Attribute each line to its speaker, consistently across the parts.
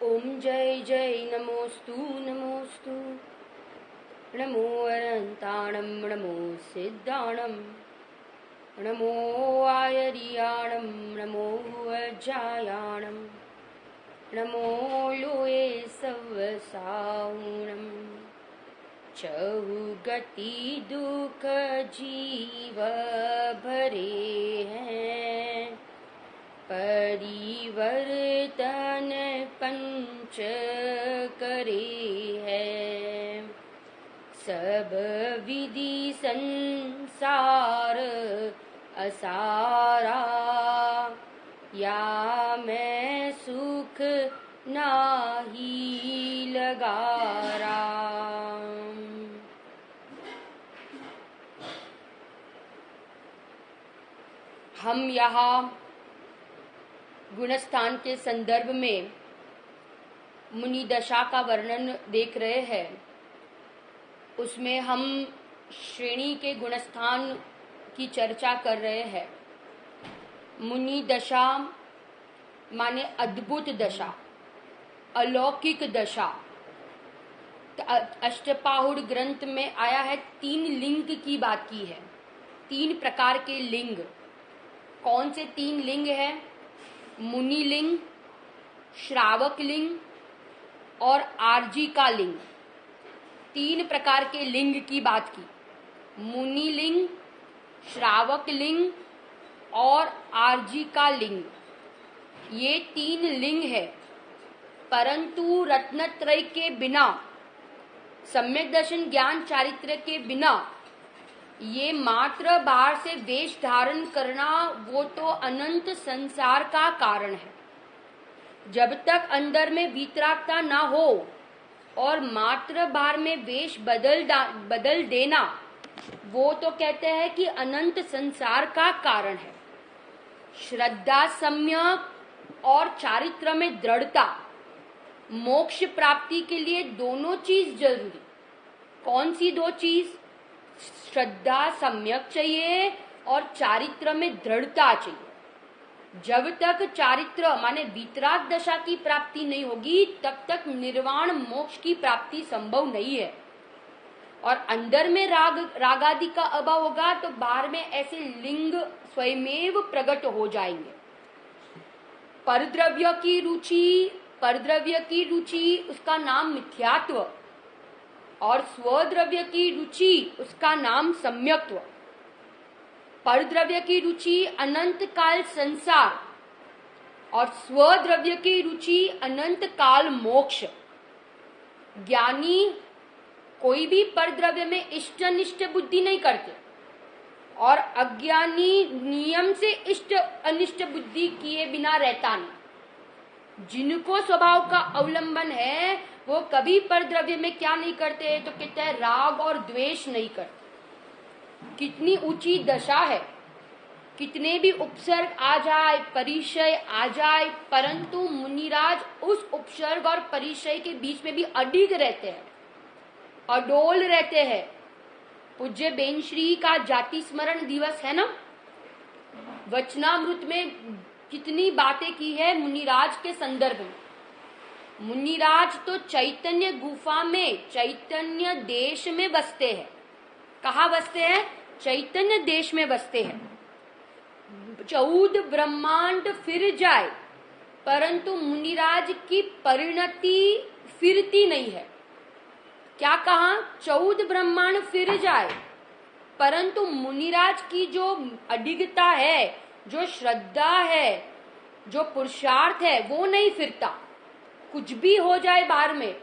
Speaker 1: ओम जय जय नमोस्तु नमोस्तु। नमो अनंताणं नमो सिद्धाणं नमो आयर्याणं नमो अजायाणं नमो लोये सवसाहुणं चहुगति दुख जीव भरे हैं परिवर्तन पंच करे है सब विधि संसार असारा या मैं सुख नाही लगारा। हम यहाँ गुणस्थान के संदर्भ में मुनि दशा का वर्णन देख रहे हैं। उसमें हम श्रेणी के गुणस्थान की चर्चा कर रहे हैं। मुनि दशा माने अद्भुत दशा, अलौकिक दशा। अष्टपाहुड़ ग्रंथ में आया है 3 लिंग की बात की है। 3 प्रकार के लिंग। कौन से 3 लिंग है? मुनि लिंग, श्रावक लिंग और आर्जिका लिंग। 3 प्रकार के लिंग की बात की। मुनि लिंग, श्रावक लिंग और आर्जिका लिंग। ये 3 लिंग है, परंतु रत्नत्रय के बिना, सम्यक दर्शन ज्ञान चारित्र के बिना ये मात्र बाहर से वेश धारण करना वो तो अनंत संसार का कारण है। जब तक अंदर में वीतरागता ना हो और मात्र बाहर में वेश बदल देना, वो तो कहते हैं कि अनंत संसार का कारण है। श्रद्धा, सम्यक और चारित्र में दृढ़ता, मोक्ष प्राप्ति के लिए दोनों चीज जरूरी। कौन सी 2 चीज? श्रद्धा, सम्यक चाहिए और चारित्र में दृढ़ता चाहिए। जब तक चारित्र माने वीतराग दशा की प्राप्ति नहीं होगी, तब तक निर्वाण मोक्ष की प्राप्ति संभव नहीं है। और अंदर में रागादि का अभाव होगा तो बाहर में ऐसे लिंग स्वयमेव प्रकट हो जाएंगे। परद्रव्य की रुचि उसका नाम मिथ्यात्व, और स्वद्रव्य की रुचि उसका नाम सम्यक्त्व। परद्रव्य की रुचि अनंत काल संसार और स्वद्रव्य की रुचि अनंत काल मोक्ष। ज्ञानी कोई भी परद्रव्य में इष्ट अनिष्ट बुद्धि नहीं करते, और अज्ञानी नियम से इष्ट अनिष्ट बुद्धि किए बिना रहता नहीं। जिनको स्वभाव का अवलंबन है वो कभी परद्रव्य में क्या नहीं करते, तो कहते हैं राग और द्वेष नहीं करते। कितनी ऊंची दशा है, कितने भी उपसर्ग आ जाए, परिचय आ जाए, परंतु मुनिराज उस उपसर्ग और परिचय के बीच में भी अडिग रहते हैं, अडोल रहते हैं। पूज्य बेनश्री का जाति स्मरण दिवस है ना, वचनामृत में कितनी बातें की है मुनिराज के संदर्भ में। मुनिराज तो चैतन्य गुफा में, चैतन्य देश में बसते हैं। कहाँ बसते हैं? चैतन्य देश में बसते हैं। 14 ब्रह्मांड फिर जाए, परंतु मुनिराज की परिणति फिरती नहीं है। क्या कहा? 14 ब्रह्मांड फिर जाए, परंतु मुनिराज की जो अडिगता है, जो श्रद्धा है, जो पुरुषार्थ है, वो नहीं फिरता। कुछ भी हो जाए बाहर में,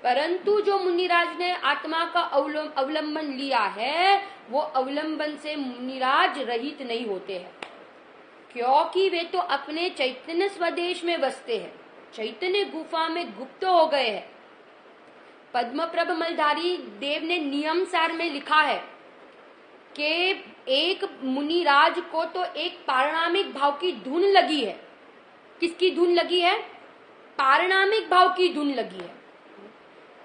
Speaker 1: परंतु जो मुनिराज ने आत्मा का अवलंबन लिया है, वो अवलंबन से मुनिराज रहित नहीं होते हैं, क्योंकि वे तो अपने चैतन्य स्वदेश में बसते हैं, चैतन्य गुफा में गुप्त हो गए हैं। पद्मप्रभ मलधारी देव ने नियम सार में लिखा है कि एक मुनिराज को तो एक पारिणामिक भाव की धुन लगी है। किसकी धुन लगी है? पारिणामिक भाव की धुन लगी है।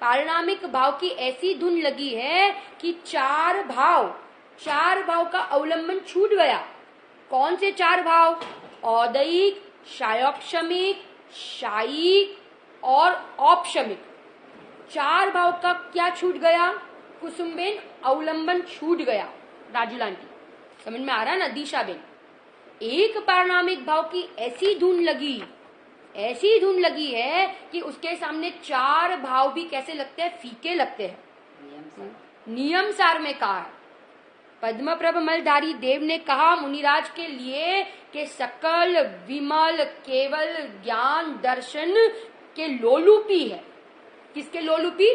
Speaker 1: पारिणामिक भाव की ऐसी धुन लगी है कि 4 भाव का अवलंबन छूट गया। कौन से 4 भाव? औदयिक, शायोक्षमिक, शायिक और औपशमिक, 4 भाव का क्या छूट गया कुसुमबेन? अवलंबन छूट गया। राजू आंटी समझ में आ रहा है ना? दिशा बेन, एक पारिणामिक भाव की ऐसी धुन लगी है कि उसके सामने 4 भाव भी कैसे लगते हैं? फीके लगते हैं। नियम सार में कहा है। पद्मप्रभ मलधारी देव ने कहा मुनिराज के लिए कि सकल विमल केवल ज्ञान दर्शन के लोलुपी है। किसके लोलुपी?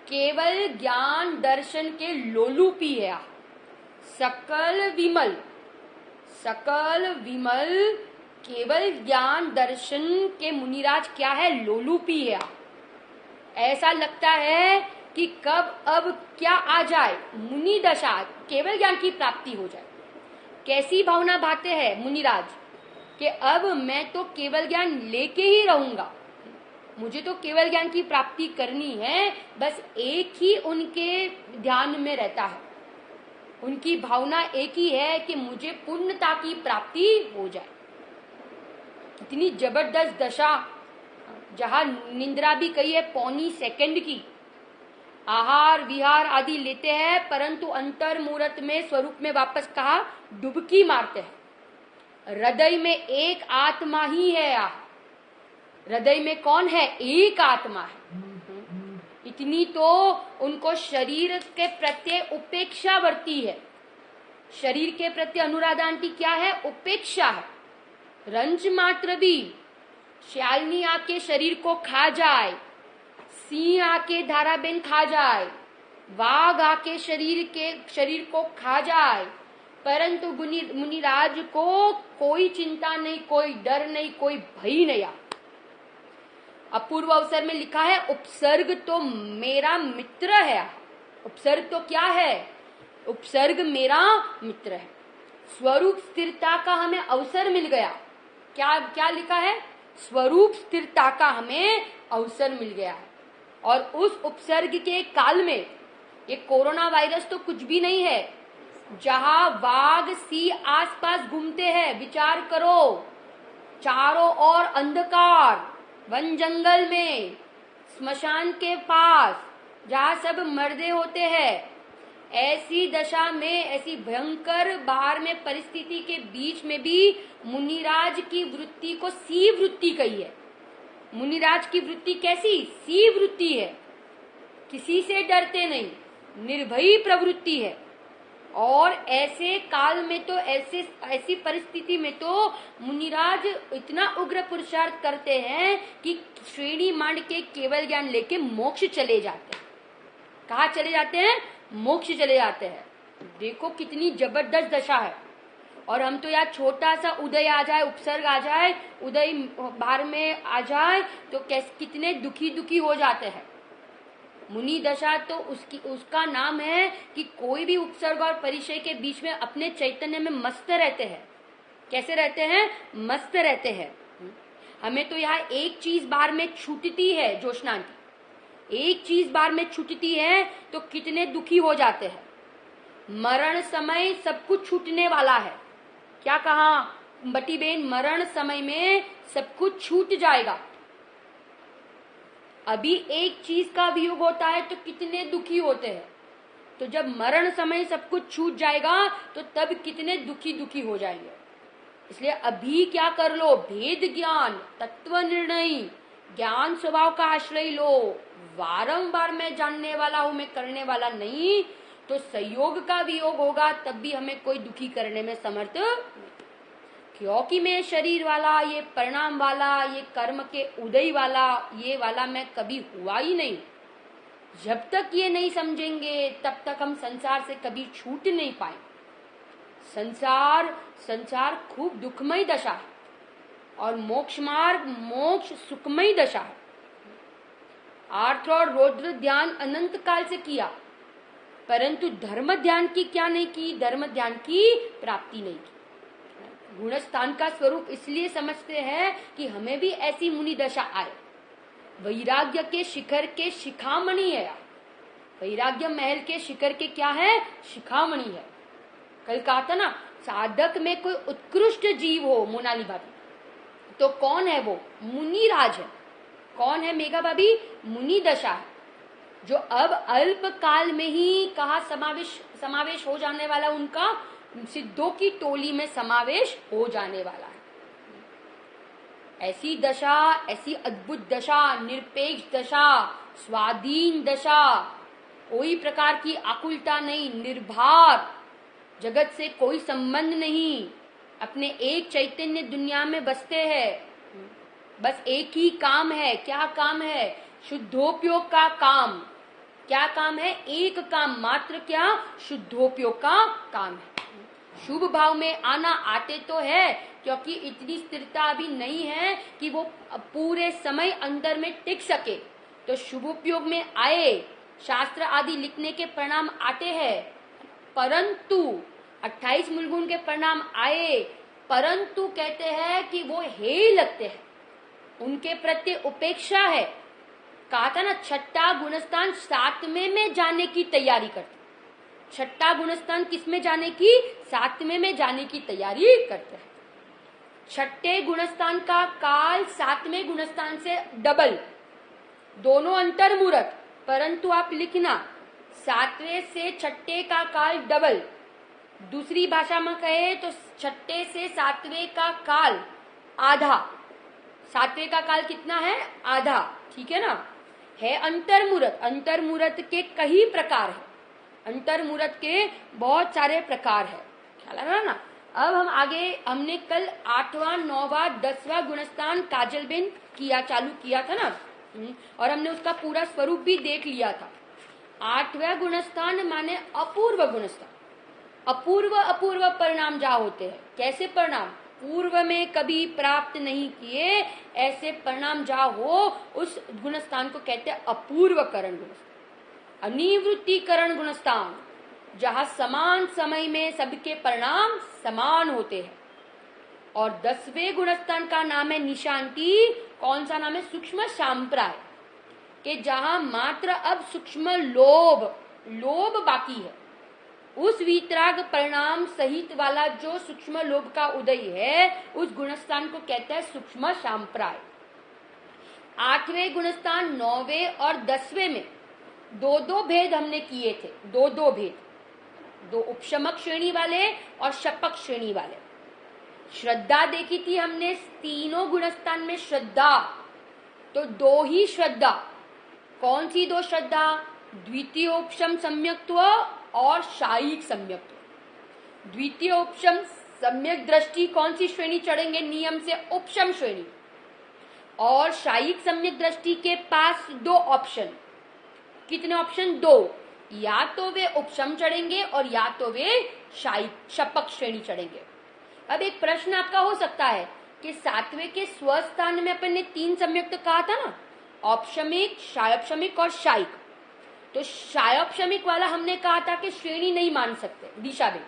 Speaker 1: केवल ज्ञान दर्शन के लोलुपी है। सकल विमल केवल ज्ञान दर्शन के मुनिराज क्या है? लोलुपी है। ऐसा लगता है कि कब अब क्या आ जाए? मुनि दशा, केवल ज्ञान की प्राप्ति हो जाए। कैसी भावना भाते हैं मुनिराज कि अब मैं तो केवल ज्ञान लेके ही रहूंगा, मुझे तो केवल ज्ञान की प्राप्ति करनी है। बस एक ही उनके ध्यान में रहता है, उनकी भावना एक ही है कि मुझे पूर्णता की प्राप्ति हो जाए। कितनी जबरदस्त दशा, जहां निंद्रा भी कही है पौनी सेकंड की, आहार विहार आदि लेते हैं परंतु अंतर मुहूर्त में स्वरूप में वापस कहा डुबकी मारते हैं। हृदय में एक आत्मा ही है। हृदय में कौन है? एक आत्मा है। इतनी तो उनको शरीर के प्रति उपेक्षा वर्ती है। शरीर के प्रति अनुराधा आंटी क्या है? उपेक्षा है। रंज मात्र भी, श्यालिनी आके शरीर को खा जाए, सिंह आके धाराबेन खा जाए, वाघ आके शरीर को खा जाए, परंतु मुनिराज को कोई चिंता नहीं, कोई डर नहीं, कोई भय नहीं। अपूर्व अवसर में लिखा है उपसर्ग तो मेरा मित्र है। उपसर्ग तो क्या है? उपसर्ग मेरा मित्र है। स्वरूप स्थिरता का हमें अवसर मिल गया। क्या लिखा है? स्वरूप स्थिरता का हमें अवसर मिल गया है। और उस उपसर्ग के काल में ये कोरोना वायरस तो कुछ भी नहीं है। जहां वाघ सी आसपास घूमते हैं, विचार करो, चारों ओर अंधकार, वन जंगल में, स्मशान के पास, जहां सब मर्दे होते हैं, ऐसी दशा में, ऐसी भयंकर बाहर में परिस्थिति के बीच में भी मुनिराज की वृत्ति को सी वृत्ति कही है। मुनिराज की वृत्ति कैसी? सी वृत्ति है। किसी से डरते नहीं, निर्भयी प्रवृत्ति है। और ऐसे काल में तो, ऐसी परिस्थिति में तो मुनिराज इतना उग्र पुरुषार्थ करते हैं कि श्रेणी मांड के केवल ज्ञान लेके मोक्ष चले जाते हैं। कहाँ चले जाते हैं? मोक्ष चले जाते हैं। देखो कितनी जबरदस्त दशा है। और हम तो यार छोटा सा उदय आ जाए, उपसर्ग आ जाए, उदय बाहर में आ जाए तो कितने दुखी हो जाते हैं। मुनि दशा तो उसका नाम है कि कोई भी उपसर्ग और परिचय के बीच में अपने चैतन्य में मस्त रहते हैं। कैसे रहते हैं? मस्त रहते हैं। हमें तो यहाँ एक चीज बार में छूटती है, जोशना की एक चीज बार में छूटती है तो कितने दुखी हो जाते हैं। मरण समय सब कुछ छूटने वाला है। क्या कहा बटी बेन? मरण समय में सब कुछ छूट जाएगा। अभी एक चीज का वियोग होता है तो कितने दुखी होते हैं, तो जब मरण समय सब कुछ छूट जाएगा तो तब कितने दुखी हो जाएंगे। इसलिए अभी क्या कर लो? भेद ज्ञान, तत्व निर्णय, ज्ञान स्वभाव का आश्रय लो। बारंबार मैं जानने वाला हूं, मैं करने वाला नहीं, तो संयोग का वियोग होगा तब भी हमें कोई दुखी करने में समर्थ नहीं। क्योंकि मैं शरीर वाला, ये परिणाम वाला, ये कर्म के उदय वाला, ये वाला मैं कभी हुआ ही नहीं। जब तक ये नहीं समझेंगे तब तक हम संसार से कभी छूट नहीं पाए। संसार खूब दुखमय दशा है और मोक्ष मार्ग, मोक्ष सुखमय दशा है। आर्थ और रौद्र ध्यान अनंत काल से किया, परंतु धर्म ध्यान की क्या नहीं की? धर्म ध्यान की प्राप्ति नहीं की। गुणस्थान का स्वरूप इसलिए समझते हैं कि हमें भी ऐसी मुनि दशा आए। वैराग्य के शिखर के शिखामणि है। वैराग्य महल के शिखर के क्या है? शिखामणि है। कल कहा था ना, साधक में कोई उत्कृष्ट जीव हो, मोनाली भाभी, तो कौन है वो? मुनिराज है। कौन है मेघा भाभी? मुनि दशा है, जो अब अल्प काल में ही कहा समावेश हो जाने वाला, उनका सिद्धों की टोली में समावेश हो जाने वाला है। ऐसी दशा, ऐसी अद्भुत दशा, निरपेक्ष दशा, स्वाधीन दशा, कोई प्रकार की आकुलता नहीं, निर्भर, जगत से कोई संबंध नहीं, अपने एक चैतन्य दुनिया में बसते हैं, बस एक ही काम है। क्या काम है? शुद्धोपयोग का काम। क्या काम है? एक काम मात्र, क्या? शुद्धोपयोग का काम है। शुभ भाव में आना, आते तो है, क्योंकि इतनी स्थिरता अभी नहीं है कि वो पूरे समय अंदर में टिक सके, तो शुभ उपयोग में आए, शास्त्र आदि लिखने के परिणाम आते हैं, परंतु 28 मूलगुण के परिणाम आए, परंतु कहते हैं कि वो हे लगते हैं, उनके प्रति उपेक्षा है। कहा था ना, छठा गुणस्थान 7वें में जाने की तैयारी करते। छठा गुणस्थान किसमें जाने की? 7वें में जाने की तैयारी करते हैं। छठे गुणस्थान का काल 7वें गुणस्थान से डबल, दोनों अंतर्मुहूर्त, परंतु आप लिखना 7वें से छठे का काल डबल। दूसरी भाषा में कहे तो छठे से 7वें का काल आधा। 7वें का काल कितना है? आधा, ठीक है ना? है अंतर्मुहूर्त। अंतर्मुहूर्त के कई प्रकार है, अंतर्मुहूर्त के बहुत सारे प्रकार है, ख्याल आ रहा ना? अब हम आगे, हमने कल 8वां 9वां 10वां गुणस्थान काजलबेन चालू किया था ना, और हमने उसका पूरा स्वरूप भी देख लिया था। 8वां गुणस्थान माने अपूर्व गुणस्थान। अपूर्व परिणाम जहाँ होते हैं, कैसे परिणाम? पूर्व में कभी प्राप्त नहीं किए ऐसे परिणाम जहाँ हो, उस गुणस्थान को कहते हैं अपूर्व करण गुणस्थान। अनिवृत्तिकरण गुणस्थान, जहाँ समान समय में सबके परिणाम समान होते हैं। और 10वें गुणस्थान का नाम है निशांति। कौन सा नाम है? सूक्ष्म सांप्राय, के जहाँ मात्र अब सूक्ष्म लोभ बाकी है। उस वीतराग परिणाम सहित वाला जो सूक्ष्म लोभ का उदय है, उस गुणस्थान को कहते हैं सूक्ष्म सांप्राय। 8वें गुणस्थान 9वें और 10वें में दो भेद हमने किए थे, दो भेद, दो उपशमक श्रेणी वाले और शपक श्रेणी वाले। श्रद्धा देखी थी हमने, तीनों गुणस्थान में श्रद्धा, तो दो ही श्रद्धा। कौन सी दो श्रद्धा? द्वितीय उपशम सम्यक्त्व और शायिक सम्यक्त्व। द्वितीय उपशम सम्यक दृष्टि कौन सी श्रेणी चढ़ेंगे? नियम से उपशम श्रेणी। और शायिक सम्यक दृष्टि के पास दो ऑप्शन। कितने ऑप्शन? दो, या तो वे उपशम चढ़ेंगे और या तो वे शायिक शपक श्रेणी चढ़ेंगे। अब एक प्रश्न आपका हो सकता है कि 7वें के स्वस्थान में अपन ने 3 सम्यक्त कहा था ना, औपशमिक, शायोपशमिक और शायिक। तो शायोपशमिक वाला हमने कहा था कि श्रेणी नहीं मान सकते दिशा में,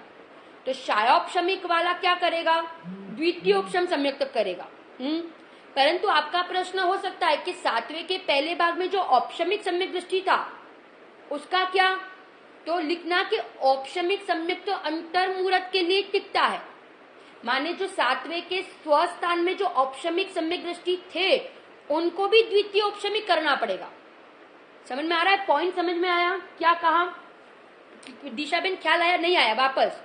Speaker 1: तो शायोपशमिक वाला क्या करेगा? द्वितीय उपशम सम्यक्त करेगा। परंतु आपका प्रश्न हो सकता है कि 7वें के पहले भाग में जो औपशमिक सम्यक दृष्टि था उसका क्या? तो लिखना कि औपशमिक सम्यक तो अंतर्मुहूर्त के लिए टिकता है, माने जो 7वें के स्वस्थान में जो औपशमिक सम्यक दृष्टि थे उनको भी द्वितीय औपशमिक करना पड़ेगा। समझ में आ रहा है? पॉइंट समझ में आया? क्या कहा दिशा बेन? ख्याल आया? नहीं आया? वापस,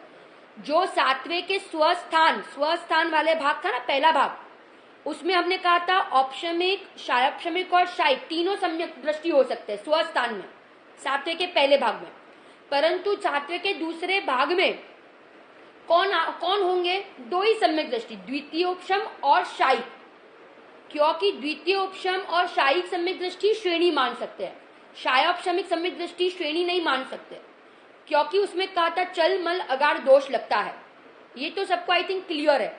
Speaker 1: जो 7वें के स्वस्थान वाले भाग था ना, पहला भाग, उसमें हमने कहा था औपशमिक, शायोपशमिक और शायिक तीनों सम्यक दृष्टि हो सकते हैं स्वस्थान में, 7वें के पहले भाग में। परंतु 7वें के दूसरे भाग में कौन होंगे? दो ही सम्यक दृष्टि, द्वितीय उपशम और शायिक। क्योंकि द्वितीय उपशम और शायिक सम्यक दृष्टि श्रेणी मान सकते हैं, शायोपशमिक सम्यक दृष्टि श्रेणी नहीं मान सकते, क्योंकि उसमें कहा था चल मल अगार दोष लगता है। ये तो सबको आई थिंक क्लियर है।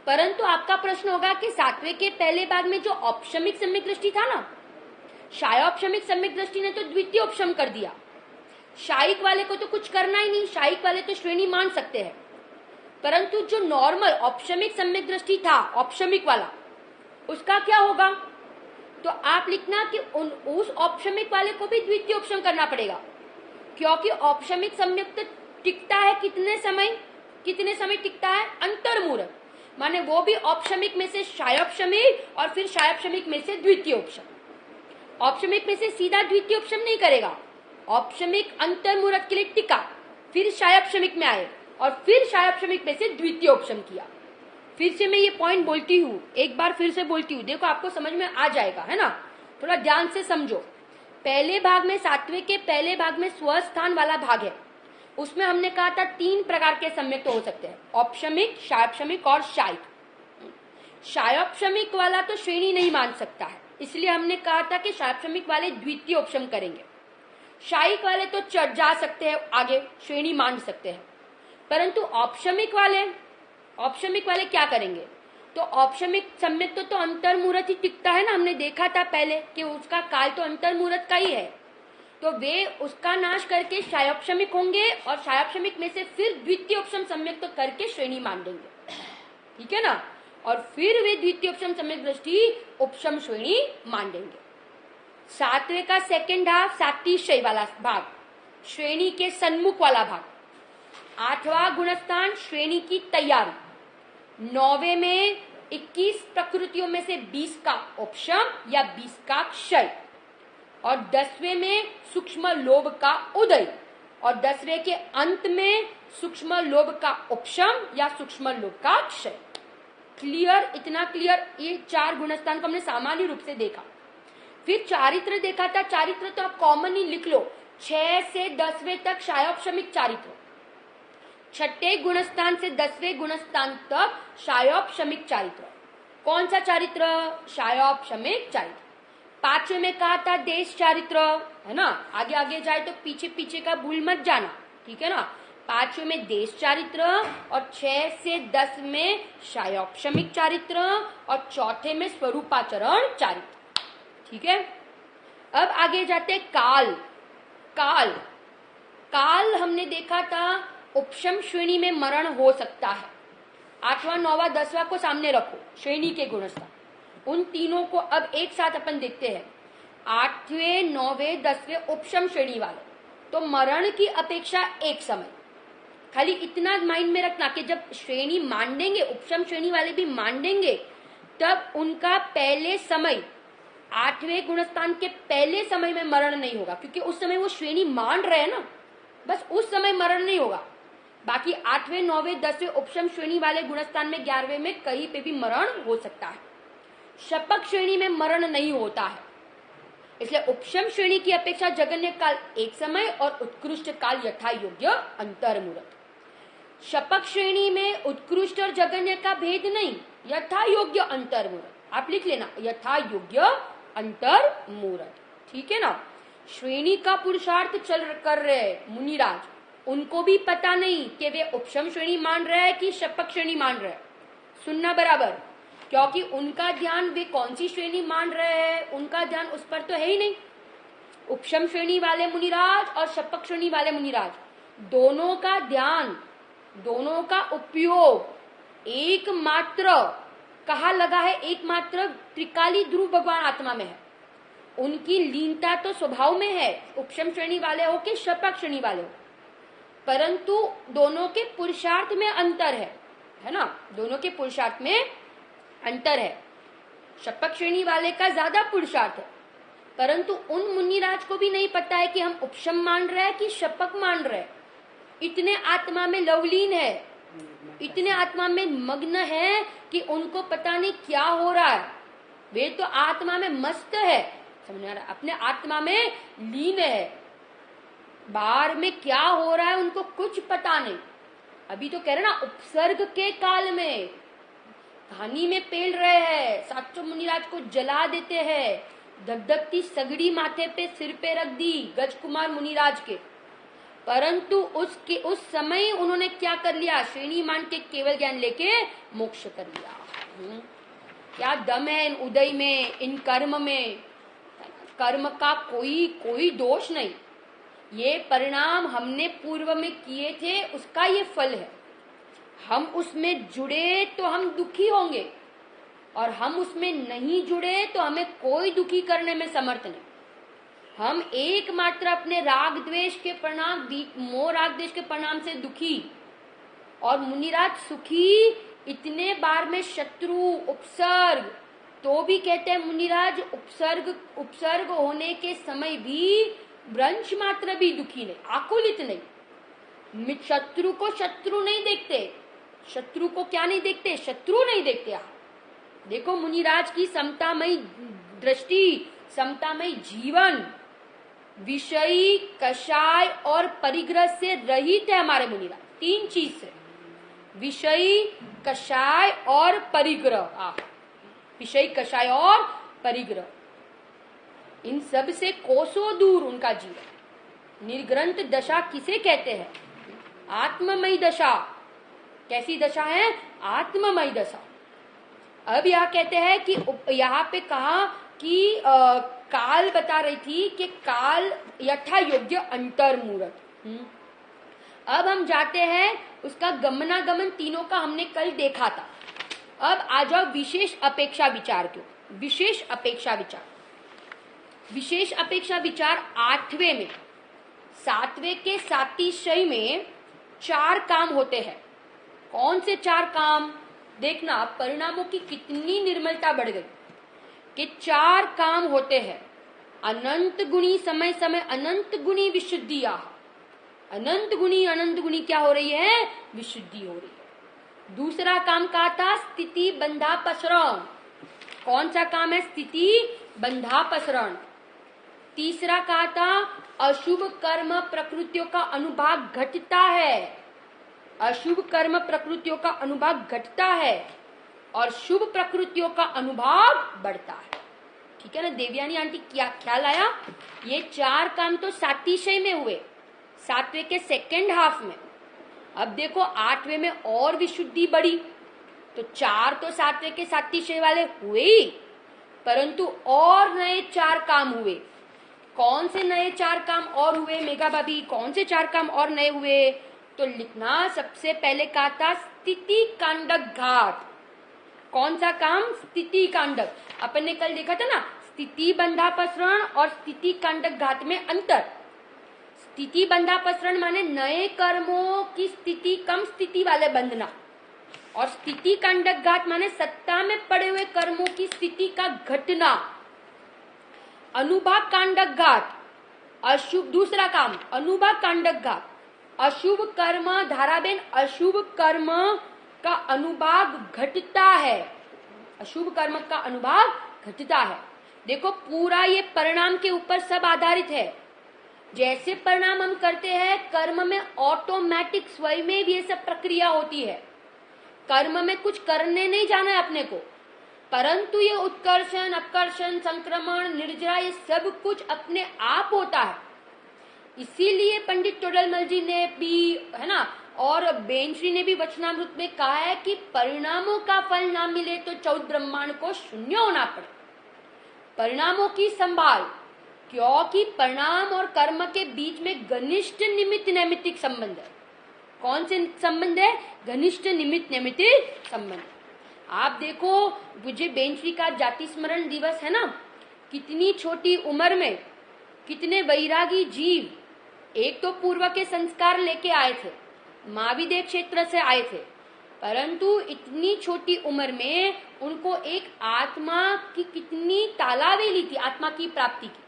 Speaker 1: परंतु आपका प्रश्न होगा कि 7वें के पहले भाग में जो औपशमिक सम्यक दृष्टि था ना, शायोपशमिक सम्यक दृष्टि ने तो द्वितीय उपशम कर दिया, शायिक वाले को तो कुछ करना ही नहीं, शायिक वाले तो श्रेणी मान सकते हैं। परंतु जो नॉर्मल औपशमिक सम्यक दृष्टि था, औपशमिक वाला, उसका क्या होगा? तो आप लिखना कि उस औपशमिक वाले को भी द्वितीय उपशम करना पड़ेगा, क्योंकि औपशमिक सम्यक टिकता है कितने समय टिकता है? अंतर्मुहूर्त। माने वो भी औपशमिक में से शायोपशमिक और फिर शायोपशमिक में से द्वितीय उपशम। औपशमिक में से सीधा द्वितीय उपशम नहीं करेगा, औपशमिक अंतर्मुहूर्त के लिए टिका, फिर शायोपशमिक में आए और फिर शायोपशमिक में से द्वितीय उपशम किया। फिर से मैं ये पॉइंट बोलती हूँ, एक बार फिर से बोलती हूँ, देखो आपको समझ में आ जाएगा, है ना। थोड़ा ध्यान से समझो। पहले भाग में, सातवें के पहले भाग में स्वस्थान वाला भाग है, उसमें हमने कहा था 3 प्रकार के संयुक्त हो सकते हैं, औपशमिक, शायोपशमिक और शायिक। शायोपशमिक वाला तो श्रेणी नहीं मान सकता है, इसलिए हमने कहा था कि शायोपशमिक वाले द्वितीय उपशम करेंगे। शायिक वाले तो चढ़ जा सकते हैं आगे, श्रेणी मान सकते हैं, परंतु औपशमिक वाले क्या करेंगे? तो औपशमिक संयुक्त तो अंतर्मुहूर्त ही टिकता है ना, हमने देखा था पहले कि उसका काल तो अंतर्मुहूर्त का ही है, तो वे उसका नाश करके शायोपशमिक होंगे और शायोपशमिक में से फिर द्वितीय उपशम संयुक्त करके श्रेणी मान देंगे, ठीक है ना। और फिर वे द्वितीय उपशम सम्यक दृष्टि उपशम श्रेणी मान देंगे। सातवें का सेकेंड हाफ, सातिशय वाला भाग, श्रेणी के सन्मुख वाला भाग। आठवां गुणस्थान, श्रेणी की तैयारी। 9वें में 21 प्रकृतियों में से 20 का उपशम या 20 का क्षय, और 10वें में सूक्ष्म लोभ का उदय, और 10वें के अंत में सूक्ष्म लोभ का उपशम या सूक्ष्म लोभ का क्षय। क्लियर? इतना क्लियर? ये 4 गुणस्थान को हमने सामान्य रूप से देखा। फिर चारित्र देखा था। चारित्र तो आप कॉमन ही लिख लो, 6 से 10वें तक शायोपशमिक चारित्र, 6ठे गुणस्थान से 10वें गुणस्थान तक शायोपशमिक चारित्र। कौन सा चारित्र? शायोपशमिक चारित्र। 5वें में कहा था देश चारित्र, है ना, आगे आगे जाए तो पीछे पीछे का भूल मत जाना, ठीक है ना। 5वें में देश चारित्र और 6 से 10 में शायोपशमिक चारित्र और 4थे में स्वरूपाचरण चारित्र, ठीक है। अब आगे जाते काल। काल हमने देखा था उपशम श्रेणी में मरण हो सकता है। 8वां, 9वां, 10वां को सामने रखो, श्रेणी के गुणस्थान, उन तीनों को अब एक साथ अपन देखते हैं। 8वें, 9वें, 10वें उपशम श्रेणी वाले, तो मरण की अपेक्षा एक समय। खाली इतना माइंड में रखना कि जब श्रेणी मान देंगे, उपशम श्रेणी वाले भी मान देंगे, तब उनका पहले समय, 8वें गुणस्थान के पहले समय में मरण नहीं होगा, क्योंकि उस समय वो श्रेणी मान रहे हैं ना, बस उस समय मरण नहीं होगा। बाकी 8वें, 9वें, 10वें उपशम श्रेणी वाले गुणस्थान में 11वें में कहीं पे भी मरण हो सकता है। शपक श्रेणी में मरण नहीं होता है, इसलिए उपशम श्रेणी की अपेक्षा जगन्य काल एक समय और उत्कृष्ट काल यथा योग्य अंतर्मुहूर्त। शपक श्रेणी में उत्कृष्ट और जगन्य का भेद नहीं, यथा योग्य अंतर्मुहूर्त, आप लिख लेना, यथा योग्य अंतर्मुहूर्त, ठीक है ना। श्रेणी का पुरुषार्थ कर रहे मुनिराज, उनको भी पता नहीं कि वे उपशम श्रेणी मान रहे हैं कि शपक श्रेणी मान रहे हैं। सुनना बराबर, क्योंकि उनका ध्यान वे कौन सी श्रेणी मान रहे हैं, उनका ध्यान उस पर तो है ही नहीं। उपशम श्रेणी वाले मुनिराज और शपक श्रेणी वाले मुनिराज, दोनों का ध्यान, दोनों का उपयोग एकमात्र कहा लगा है, एकमात्र त्रिकाली ध्रुव भगवान आत्मा में है। उनकी लीनता तो स्वभाव में है, उपशम श्रेणी वाले हो कि शपक श्रेणी वाले हो, परंतु दोनों के पुरुषार्थ में अंतर है ना, दोनों के पुरुषार्थ में अंतर है। शपक श्रेणी वाले का ज्यादा पुरुषार्थ है, परंतु उन मुनिराज को भी नहीं पता है कि हम उपशम मान रहे हैं कि शपक मान रहे हैं। इतने आत्मा में लवलीन है, इतने आत्मा में मग्न है कि उनको पता नहीं क्या हो रहा है। वे तो आत्मा में मस्त है, समझ आ रहा है, अपने आत्मा में लीन है, बाहर में क्या हो रहा है उनको कुछ पता नहीं। अभी तो कह रहे ना, उपसर्ग के काल में धानी में पेल रहे हैं, साचो मुनिराज को जला देते हैं, धगधगती सगड़ी माथे पे सिर पे रख दी गजकुमार मुनिराज के, परंतु उस समय उन्होंने क्या कर लिया, श्रेणी मान के केवल ज्ञान लेके मोक्ष कर लिया। क्या दम है इन उदय में, इन कर्म में। कर्म का कोई दोष नहीं, ये परिणाम हमने पूर्व में किए थे, उसका ये फल है। हम उसमें जुड़े तो हम दुखी होंगे, और हम उसमें नहीं जुड़े तो हमें कोई दुखी करने में समर्थ नहीं। हम एकमात्र अपने राग द्वेष के परिणाम, मोह राग द्वेष के परिणाम से दुखी, और मुनिराज सुखी इतने बार में शत्रु उपसर्ग, तो भी कहते हैं मुनिराज उपसर्ग होने के समय भी ब्रंश मात्र भी दुखी नहीं, आकुलित नहीं। शत्रु को शत्रु नहीं देखते, शत्रु को क्या नहीं देखते, शत्रु नहीं देखते। आप देखो मुनिराज की समतामयी दृष्टि, समतामयी जीवन विषयी, कषाय और परिग्रह से रहित है हमारे मुनिराज। 3 चीज से, विषयी, कषाय और परिग्रह। विषय, कषाय और परिग्रह, इन सब से कोसों दूर उनका जीवन। निर्ग्रंथ दशा किसे कहते हैं? आत्ममयी दशा। कैसी दशा है? आत्ममयी दशा। अब यह कहते हैं कि यहाँ पे कहा कि काल बता रही थी कि काल यथा योग्य अंतर्मूर्त। अब हम जाते हैं उसका गमनागमन, तीनों का हमने कल देखा था। अब आ जाओ विशेष अपेक्षा विचार के। विशेष अपेक्षा विचार, विशेष अपेक्षा विचार 8वें में, 7वें के सातिशय में 4 काम होते हैं। कौन से 4 काम? देखना परिणामों की कितनी निर्मलता बढ़ गई कि 4 काम होते हैं। अनंत गुणी समय समय अनंत गुणी विशुद्धिया। अनंत गुणी क्या हो रही है? विशुद्धि हो रही है। दूसरा काम कहा था स्थिति बंधापसरण। कौन सा काम है? स्थिति बंधापसरण। तीसरा कहा था अशुभ कर्म प्रकृतियों का अनुभाग घटता है। अशुभ कर्म प्रकृतियों का अनुभाग घटता है और शुभ प्रकृतियों का अनुभाग बढ़ता है। ठीक है ना देवयानी आंटी, क्या ख्याल आया? ये 4 काम तो सातिशय में हुए, 7वें के सेकेंड हाफ में। अब देखो 8वें में और विशुद्धि बढ़ी, तो 4 तो 7वें के सातिशय वाले हुए ही, परंतु और नए 4 काम हुए। कौन से नए 4 काम और हुए मेघा भाभी? कौन से 4 काम और नए हुए? तो लिखना, सबसे पहले कहा था स्थिति कांडक घात। कौन सा काम? स्थिति कांडक। अपन ने कल देखा था ना, स्थिति बंधापसरण और स्थिति कांडक घात में अंतर। स्थिति बंधापसरण माने नए कर्मों की स्थिति, कम स्थिति वाले बंधना, और स्थिति कांडक घात माने सत्ता में पड़े हुए कर्मों की स्थिति का घटना। अनुभाग कांडक घात, अशुभ। दूसरा काम अनुभाग कांडक घात, अशुभ कर्म, धाराबेन अशुभ कर्म का अनुभाग घटता है। अशुभ कर्म का अनुभाग घटता है। देखो पूरा ये परिणाम के ऊपर सब आधारित है। जैसे परिणाम हम करते हैं कर्म में ऑटोमेटिक स्वयं में भी ये सब प्रक्रिया होती है। कर्म में कुछ करने नहीं जाना है अपने को, परंतु ये उत्कर्षण, अपकर्षण, संक्रमण, निर्जरा, ये सब कुछ अपने आप होता है। इसीलिए पंडित टोडरमल जी ने भी, है ना, और बेंश्री ने भी वचनामृत में कहा है कि परिणामों का फल ना मिले तो 14 ब्रह्मांड को शून्य होना पड़े। परिणामों की संभाल, क्योंकि परिणाम और कर्म के बीच में घनिष्ठ निमित्त नैमित्तिक संबंध है। कौन से संबंध है? घनिष्ठ निमित्त नैमित्तिक संबंध। आप देखो मुझे बेंश्री का जाति स्मरण दिवस है ना, कितनी छोटी उम्र में कितने वैरागी जीव, एक तो पूर्व के संस्कार लेके आए थे, महाविदेह क्षेत्र से आए थे, परंतु इतनी छोटी उम्र में उनको एक आत्मा की कितनी तालावेली थी, आत्मा की प्राप्ति की।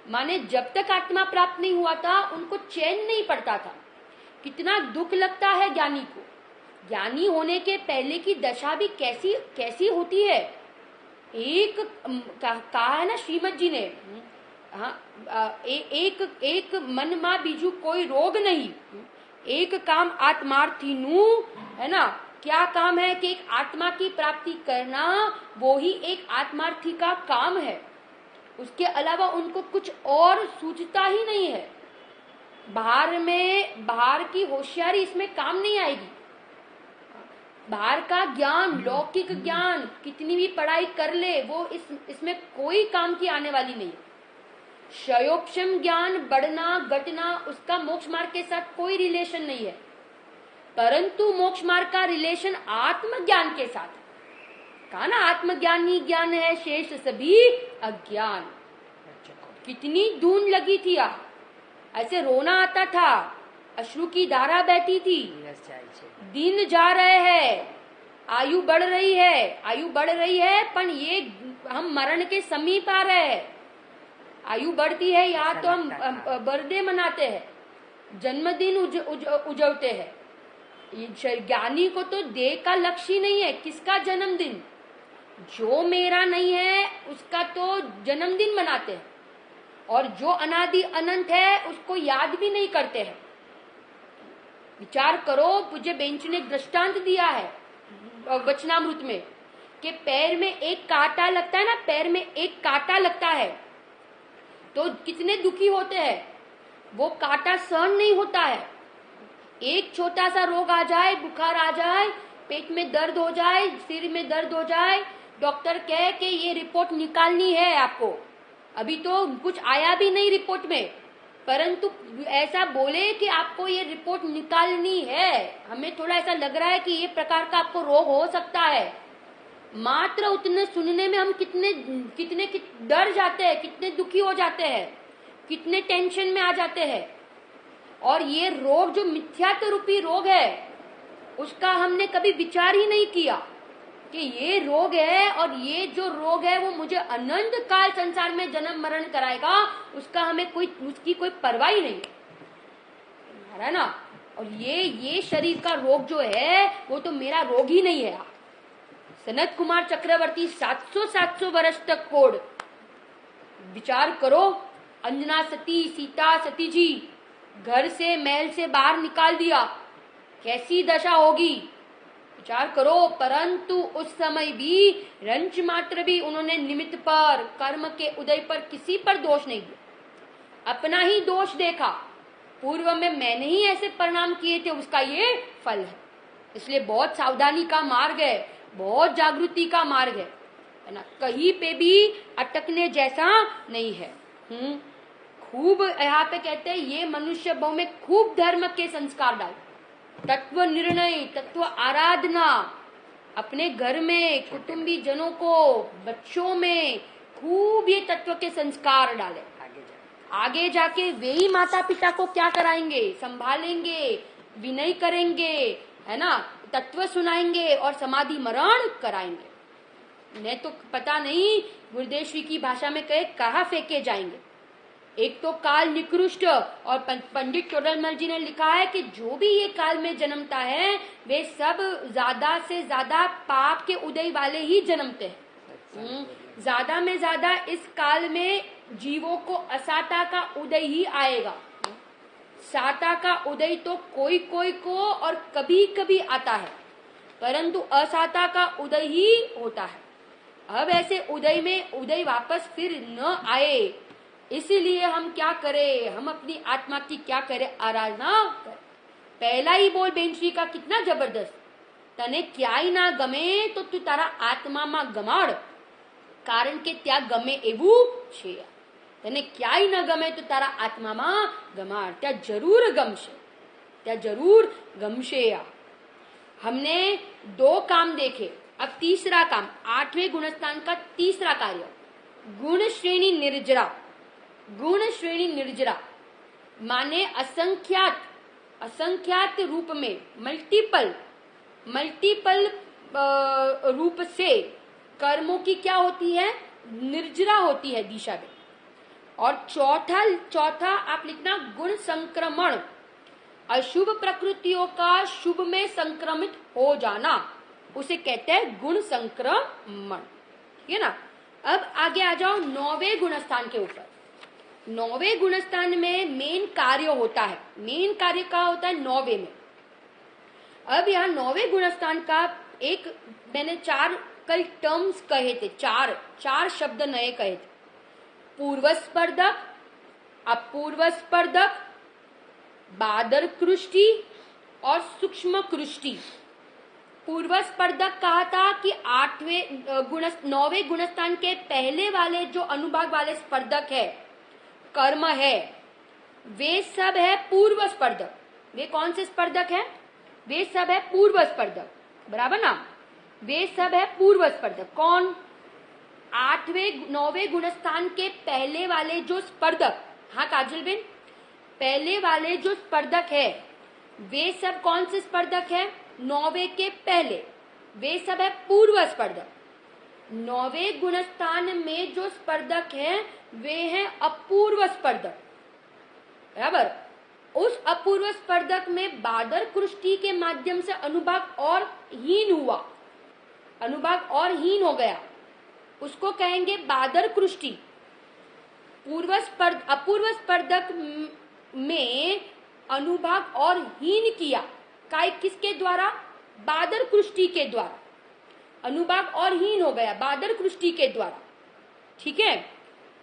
Speaker 1: माने जब तक आत्मा प्राप्त नहीं हुआ था उनको चैन नहीं पड़ता था। कितना दुख लगता है ज्ञानी को। ज्ञानी होने के पहले की दशा भी कैसी कैसी होती है। एक कहा है ना श्रीमद जी ने, एक मन मा बीजू कोई रोग नहीं, एक काम आत्मार्थी नु, है ना। क्या काम है कि एक आत्मा की प्राप्ति करना, वो ही एक आत्मार्थी का काम है। उसके अलावा उनको कुछ और सूझता ही नहीं है। बाहर की होशियारी इसमें काम नहीं आएगी। बाहर का ज्ञान, लौकिक ज्ञान, कितनी भी पढ़ाई कर ले, वो इसमें कोई काम की आने वाली नहीं। क्षयोपशम ज्ञान बढ़ना घटना, उसका मोक्ष मार्ग के साथ कोई रिलेशन नहीं है, परंतु मोक्ष मार्ग का रिलेशन आत्मज्ञान के साथ। कहा ना आत्मज्ञान ही ज्ञान है, शेष सभी अज्ञान। कितनी धून लगी थी, ऐसे रोना आता था, अश्रु की धारा बहती थी। दिन जा रहे हैं, आयु बढ़ रही है, आयु बढ़ रही है, पर ये हम मरण के समीप आ रहे हैं। आयु बढ़ती है या तो हम बर्थडे मनाते हैं, जन्मदिन उजवते हैं। ज्ञानी को तो देह का लक्ष्य ही नहीं है, किसका जन्मदिन, जो मेरा नहीं है उसका तो जन्मदिन मनाते हैं, और जो अनादि अनंत है उसको याद भी नहीं करते हैं। विचार करो, पूज्य बेंच ने दृष्टांत दिया है वचनामृत में कि पैर में एक कांटा लगता है ना, पैर में एक कांटा लगता है तो कितने दुखी होते हैं। वो कांटा सहन नहीं होता है। एक छोटा सा रोग आ जाए, बुखार आ जाए, पेट में दर्द हो जाए, सिर में दर्द हो जाए, डॉक्टर कहे कि ये रिपोर्ट निकालनी है आपको, अभी तो कुछ आया भी नहीं रिपोर्ट में, परंतु ऐसा बोले कि आपको ये रिपोर्ट निकालनी है, हमें थोड़ा ऐसा लग रहा है कि ये प्रकार का आपको रोग हो सकता है। मात्र उतने सुनने में हम कितने डर जाते हैं, कितने दुखी हो जाते हैं, कितने टेंशन में आ जाते हैं। और ये रोग जो मिथ्यात्व रूपी रोग है, उसका हमने कभी विचार ही नहीं किया कि ये रोग है, और ये जो रोग है वो मुझे अनंत काल संसार में जन्म मरण कराएगा, उसका हमें उसकी कोई परवाह ही नहीं है ना। और ये शरीर का रोग जो है वो तो मेरा रोग ही नहीं है। सनत कुमार चक्रवर्ती 700 वर्ष तक कोड, विचार करो, अंजना सती, सीता सती जी घर से महल से बाहर निकाल दिया, कैसी दशा होगी विचार करो। परंतु उस समय भी रंच मात्र भी उन्होंने निमित्त पर, कर्म के उदय पर किसी पर दोष नहीं दिया, अपना ही दोष देखा। पूर्व में मैंने ही ऐसे परिणाम किए थे, उसका ये फल है। इसलिए बहुत सावधानी का मार्ग है, बहुत जागृति का मार्ग है ना, कहीं पे भी अटकने जैसा नहीं है। खूब यहाँ पे कहते हैं ये मनुष्य भाव में खूब धर्म के संस्कार डाल, तत्व निर्णय, तत्व आराधना, अपने घर में कुटुंबी जनों को, बच्चों में खूब ये तत्व के संस्कार डाले। आगे जाके वे ही माता पिता को क्या कराएंगे, संभालेंगे, विनय करेंगे, है ना, तत्व सुनाएंगे और समाधि मरण कराएंगे। नहीं तो पता नहीं गुरुदेव श्री की भाषा में कहे कहाँ फेंके जाएंगे। एक तो काल निकृष्ट, और पंडित टोडरमल जी ने लिखा है कि जो भी ये काल में जन्मता है वे सब ज्यादा से ज्यादा पाप के उदय वाले ही जन्मते हैं। ज्यादा में ज्यादा इस काल में जीवों को असाता का उदय ही आएगा। साता का उदय तो कोई कोई को और कभी कभी आता है, परंतु असाता का उदय ही होता है। अब ऐसे उदय में उदय वापस फिर न आए, इसीलिए हम क्या करें, हम अपनी आत्मा की क्या करें, आराधना करें। पहला ही बोल बेंची का कितना जबरदस्त, तने क्या ही ना गमे तो तू तारा आत्मा मा गमाड़, कारण के त्या गमे एवं छे। तने क्या ही न गमे तो तारा आत्मा मा गमाड़, त्या जरूर गमशे, त्या जरूर गमशे। हमने 2 काम देखे, अब तीसरा काम, 8वें गुणस्थान का तीसरा कार्य, गुण श्रेणी निर्जरा। गुण श्रेणी निर्जरा माने असंख्यात रूप में, मल्टीपल रूप से कर्मों की क्या होती है, निर्जरा होती है दिशा में। और चौथा आप लिखना गुण संक्रमण, अशुभ प्रकृतियों का शुभ में संक्रमित हो जाना, उसे कहते हैं गुण संक्रमण, ठीक है ना। अब आगे आ जाओ 9वें गुणस्थान के ऊपर। 9वें गुणस्थान में मेन कार्य होता है, मेन कार्य का होता है 9वें में। अब यहाँ 9वें गुणस्थान का एक मैंने 4 कल टर्म्स कहे थे, चार शब्द नए कहे थे, पूर्वस्पर्धक, अपूर्वस्पर्धक, बादर कृष्टि और सूक्ष्म कृष्टि। पूर्वस्पर्धक कहा था कि 9वें गुणस्थान के पहले वाले जो अनुभाग वाले स्पर्धक है, कर्म है, वे सब है पूर्व स्पर्धक। वे कौन से स्पर्धक है, वे सब है पूर्व स्पर्धक, बराबर ना, वे सब है पूर्व स्पर्धक। कौन, 9वें गुणस्थान के पहले वाले जो स्पर्धक, हाँ काजल बेन, पहले वाले जो स्पर्धक है वे सब कौन से स्पर्धक है, 9वें के पहले, वे सब है पूर्व स्पर्धक। 9वें गुणस्थान में जो स्पर्धक हैं वे हैं अपूर्व स्पर्धक। बराबर। उस अपूर्व स्पर्धक में बादर कृष्टि के माध्यम से अनुभाग और हीन हुआ, अनुभाग और हीन हो गया, उसको कहेंगे बादर कृष्टि। अपूर्व स्पर्धक में अनुभाग और हीन किया, काय किसके द्वारा? बादर कृष्टि के द्वारा। अनुभाग और हीन हो गया बादर कृष्टि के द्वारा, ठीक है।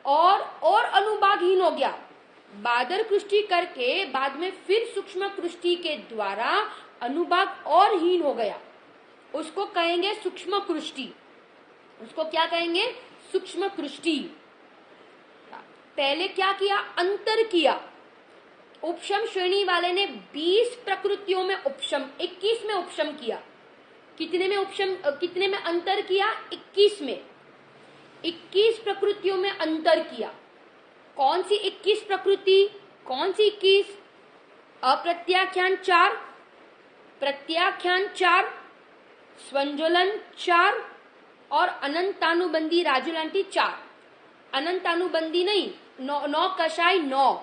Speaker 1: और अनुभाग हीन हो गया, बादर कृष्टि करके बाद में फिर सूक्ष्म कृष्टि के द्वारा अनुभाग और हीन हो गया, उसको कहेंगे सूक्ष्म कृष्टि। उसको क्या कहेंगे? सूक्ष्म कृष्टि। पहले क्या किया? अंतर किया। उपशम श्रेणी वाले ने 20 प्रकृतियों में उपशम, 21 में उपशम किया। कितने में अंतर किया? 21 में। 21 प्रकृतियों में अंतर किया। कौन सी 21 प्रकृति? कौन सी 21? अप्रत्याख्यान 4, प्रत्याख्यान 4, स्वंजोलन 4 और अनंतानुबंधी राजुलांटी 4। अनंतानुबंधी नहीं, 9 कषाय 9।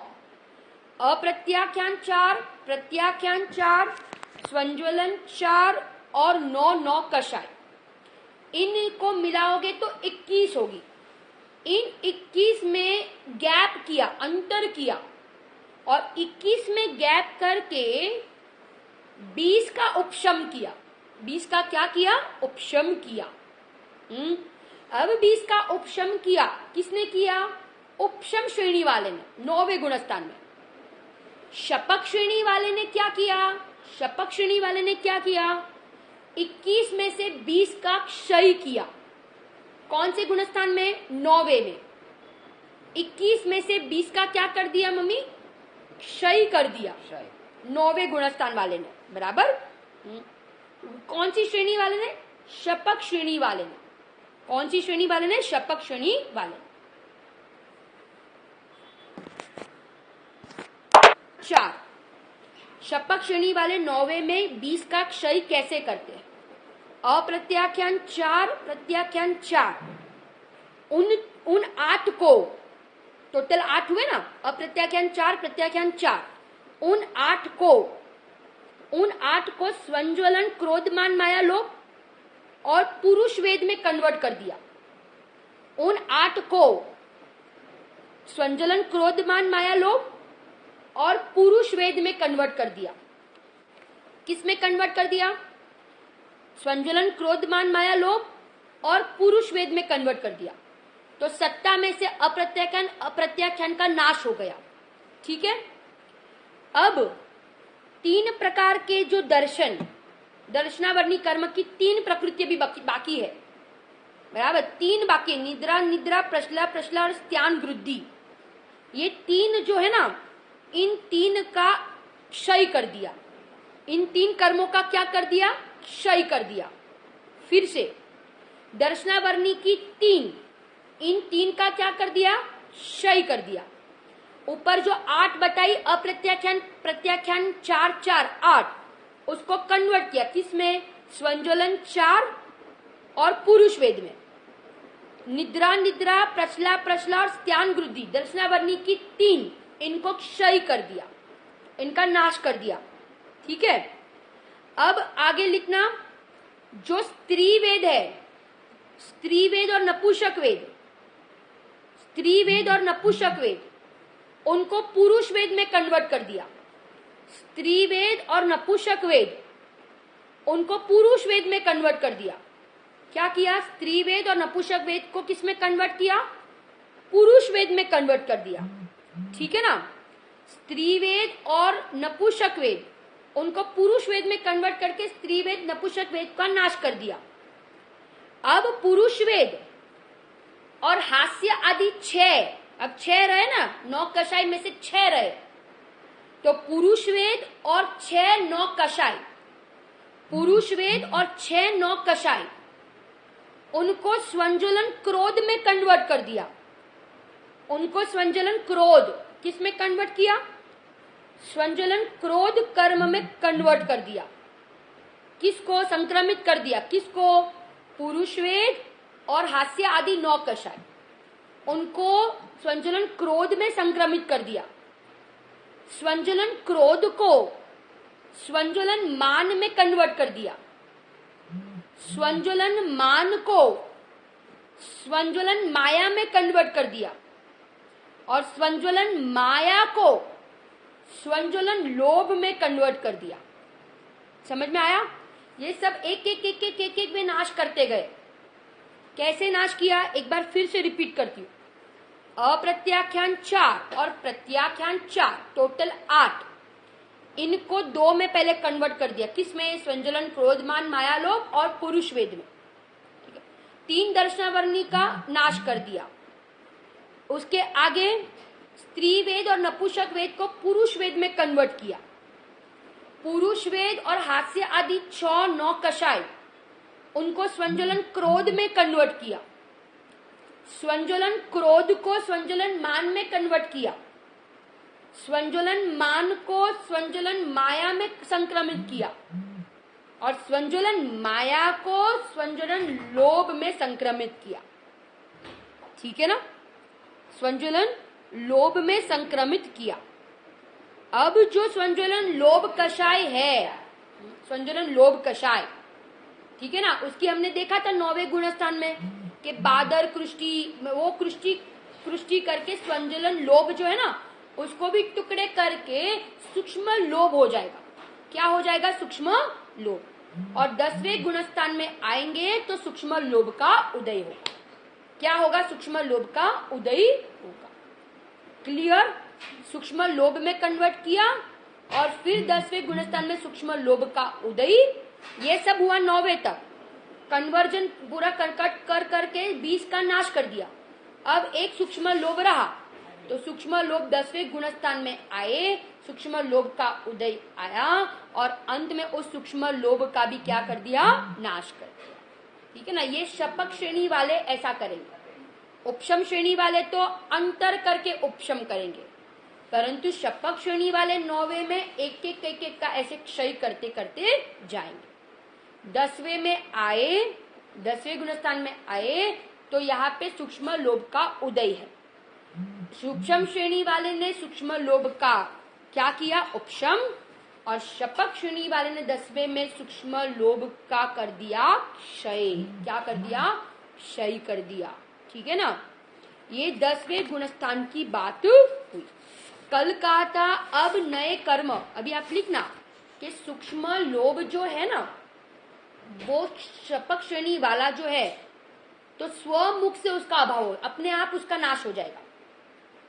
Speaker 1: अप्रत्याख्यान 4, प्रत्याख्यान 4, स्वंजोलन 4 और 9 कषाय। इनको मिलाओगे तो 21 होगी। इन 21 में गैप किया, अंतर किया, और 21 में गैप करके 20 का उपशम किया। 20 का क्या किया? उपशम किया। अब 20 का उपशम किया, किसने किया? उपशम श्रेणी वाले ने, 9वें गुणस्थान में। शपक श्रेणी वाले ने क्या किया? शपक श्रेणी वाले ने क्या किया? 21 में से 20 का क्षय किया। कौन से गुणस्थान में? 9वें में। 21 में से 20 का क्या कर दिया मम्मी? क्षय कर दिया, 9वें गुणस्थान वाले ने। बराबर। कौन सी श्रेणी वाले ने? शपक श्रेणी वाले ने। कौन सी श्रेणी वाले ने? शपक श्रेणी वाले। 4 शपक श्रेणी वाले 9वें में 20 का क्षय कैसे करते हैं? अप्रत्याख्यान 4, प्रत्याख्यान 4, उन 8 को, टोटल 8 हुए ना, अप्रत्याख्यान 4, प्रत्याख्यान 4, उन 8 को स्वंज्वलन, क्रोधमान, माया, लोभ और पुरुष वेद में कन्वर्ट कर दिया। उन 8 को स्वंज्वलन, क्रोधमान, माया, लोभ और पुरुष वेद में कन्वर्ट कर दिया। किस में कन्वर्ट कर दिया? स्वंज्वलन, क्रोधमान, माया, लोभ और पुरुष वेद में कन्वर्ट कर दिया। तो सत्ता में से अप्रत्याख्यान का नाश हो गया। ठीक है। अब 3 प्रकार के जो दर्शनावर्णी कर्म की 3 प्रकृतियां भी बाकी है। बराबर। 3 बाकी, निद्रा, निद्रा, प्रश्ला और स्त्यान वृद्धि। ये 3 जो है ना, इन 3 का क्षय कर दिया। इन 3 कर्मों का क्या कर दिया? क्षय कर दिया। फिर से दर्शनावर्णी की 3, इन 3 का क्या कर दिया? क्षय कर दिया। ऊपर जो 8 बताई, अप्रत्याख्यान, प्रत्याख्यान 4 4 8, उसको कन्वर्ट किया किसमें? स्वंज्वलन 4 और पुरुष वेद में। निद्रा, निद्रा, प्रश्ला और स्त्यान वृद्धि, दर्शनावर्णी की 3, इनको क्षय कर दिया, इनका नाश कर दिया। ठीक है। अब आगे लिखना, जो स्त्री वेद है, स्त्री वेद और नपुंसक वेद, स्त्री वेद और नपुंसक वेद, उनको पुरुष वेद में कन्वर्ट कर दिया। स्त्री वेद और नपुंसक वेद, उनको पुरुष वेद में कन्वर्ट कर दिया। क्या किया? स्त्री वेद और नपुंसक वेद को किस में कन्वर्ट किया? पुरुष वेद में कन्वर्ट कर दिया। ठीक है ना। स्त्री वेद और नपुंसक वेद, उनको पुरुष वेद में कन्वर्ट करके स्त्री वेद, नपुंसक वेद का नाश कर दिया। अब पुरुष वेद और हास्य आदि 6, अब 6 रहे ना, 9 कषाय में से 6 रहे, तो पुरुष वेद और 6 9 कषाय, पुरुष वेद और 6 9 कषाय, उनको स्वंज्वलन क्रोध में कन्वर्ट कर दिया। उनको स्वंज्वलन क्रोध किस में कन्वर्ट किया? स्वंज्वलन क्रोध कर्म में कन्वर्ट कर दिया। किसको संक्रमित कर दिया? किसको? पुरुष वेद और हास्य आदि 9 कषाय, उनको स्वंजलन क्रोध में संक्रमित कर दिया। स्वंजलन क्रोध को स्वंजलन मान में कन्वर्ट कर दिया। स्वंजलन मान को स्वंजलन माया में कन्वर्ट कर दिया और स्वंजलन माया को स्वंजलन लोभ में कन्वर्ट कर दिया। समझ में आया? ये सब एक एक एक एक एक एक में नाश करते गए। कैसे नाश किया? एक बार फिर से रिपीट करती हूँ। अप्रत्याख्यान 4 और प्रत्याख्यान 4, टोटल 8, इनको 2 में पहले कन्वर्ट कर दिया। किसमें? स्वंजलन क्रोधमान माया लोभ और पुरुष वेद में। ठीक है, 3 दर्शनावरणी का नाश कर दिया। उसके आगे स्त्री वेद और नपुंसक वेद को पुरुष वेद में कन्वर्ट किया। पुरुष वेद और हास्य आदि 6-9 कषाय, उनको स्वंजलन क्रोध में कन्वर्ट किया। स्वंजलन क्रोध को स्वंजलन मान में कन्वर्ट किया। स्वंजलन मान को स्वंजलन माया में संक्रमित किया और स्वंजलन माया को स्वंजलन लोभ में संक्रमित किया। ठीक है ना? स्वंजलन लोभ में संक्रमित किया। अब जो स्वंजलन लोभ कषाय है, स्वंजलन लोभ कषाय, ठीक है ना, उसकी हमने देखा था 9वें गुणस्थान में कि बादर कृष्टि, वो कृष्टि करके स्वंजलन लोभ जो है ना, उसको भी टुकड़े करके सूक्ष्म लोभ हो जाएगा। क्या हो जाएगा? सूक्ष्म लोभ। और 10वें गुणस्थान में आएंगे तो सूक्ष्म लोभ का उदय होगा। क्या होगा? सूक्ष्म लोभ का उदय होगा। क्लियर? सूक्ष्म लोभ में कन्वर्ट किया और फिर 10वें गुणस्थान में सूक्ष्म लोभ का उदय। ये सब हुआ 9वें तक। कन्वर्जन पूरा कर करके 20 का नाश कर दिया। अब एक सूक्ष्म लोभ रहा, तो सूक्ष्म लोभ 10वें गुणस्थान में आए, सूक्ष्म लोभ का उदय आया और अंत में उस सूक्ष्म लोभ का भी क्या कर दिया? नाश कर दिया। ठीक है ना? ये शपक श्रेणी वाले ऐसा करेंगे। उपशम श्रेणी वाले तो अंतर करके उपशम करेंगे, परंतु शपक श्रेणी वाले 9वें में एक एक का ऐसे क्षय करते करते जाएंगे। 10वें में आए, 10वें गुणस्थान में आए तो यहाँ पे सूक्ष्म लोभ का उदय है। सूक्ष्म श्रेणी वाले ने सूक्ष्म लोभ का क्या किया? उपशम। और शपक श्रेणी वाले ने 10वें में सूक्ष्म लोभ का कर दिया क्षय। क्या कर दिया? क्षय कर दिया। ठीक है ना? ये 10वें गुणस्थान की बात हुई। कल कहा था अब नए कर्म, अभी आप लिखना कि सूक्ष्म लोभ जो है ना, वो शपक श्रेणी वाला जो है तो स्वमुख से उसका अभाव हो, अपने आप उसका नाश हो जाएगा।